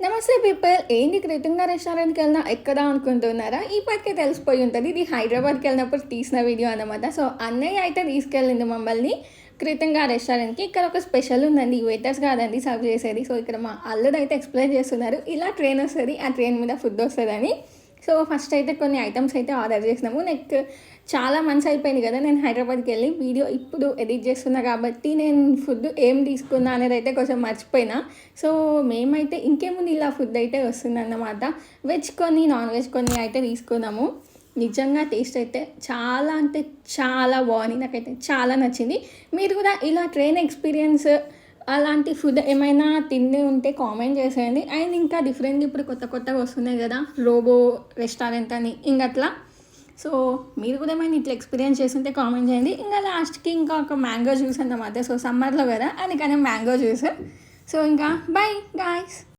నమస్తే పీపుల్. ఏంటి కృతంగా రెస్టారెంట్‌కి వెళ్ళినా ఎక్కడ అనుకుంటున్నారా? ఇప్పటికే తెలిసిపోయి ఉంటది. ఇది హైదరాబాద్‌కి వెళ్ళినప్పుడు తీసిన వీడియో అన్నమాట. సో, అన్నయ్య అయితే తీసుకెళ్ళింది మమ్మల్ని కృతంగా రెస్టారెంట్‌కి. ఇక్కడ ఒక స్పెషల్ ఉందండి. వెయిటర్స్ కాదండి సర్వ్ చేసేది. సో, ఇక్కడ మా అల్లుడైతే ఎక్స్‌ప్లెయిన్ చేస్తున్నారు. ఇలా ట్రైన్ వస్తది. ఆ ట్రైన్ మీద ఫుడ్ వస్తదని. సో, ఫస్ట్ అయితే కొన్ని ఐటెమ్స్ అయితే ఆర్డర్ చేసినాము. చాలా మంత్స్ అయిపోయింది కదా! నేను హైదరాబాద్‌కెళ్ళి వీడియో ఇప్పుడు ఎడిట్ చేస్తున్నా కాబట్టి నేను ఫుడ్ ఏం తీసుకున్నా అనేదైతే కొంచెం మర్చిపోయినా. సో, మేమైతే ఇంకేముంది ఇలా ఫుడ్ అయితే వస్తుందన్నమాట. వెజ్ కొన్ని, నాన్ వెజ్ కొన్ని అయితే తీసుకున్నాము. నిజంగా టేస్ట్ అయితే చాలా అంటే చాలా బాగుంది. నాకైతే చాలా నచ్చింది. మీరు కూడా ఇలా ట్రైన్ ఎక్స్‌పీరియన్స్ అలాంటి ఫుడ్ ఏమైనా తిని ఉంటే కామెంట్ చేసేయండి. అండ్ ఇంకా డిఫరెంట్ ఇప్పుడు కొత్త కొత్తగా వస్తున్నాయి కదా! రోబో రెస్టారెంట్ అని ఇంగట్లా. సో, మీరు కూడా ఏమైనా ఇట్లా ఎక్స్‌పీరియన్స్ చేసుంటే కామెంట్ చేయండి. ఇంకా లాస్ట్‌కి ఇంకా ఒక మ్యాంగో జ్యూస్ అన్నమాట. సో, సమ్మర్‌లో కదా! అందుకని మ్యాంగో జ్యూస్. సో, ఇంకా బై గాయ్స్.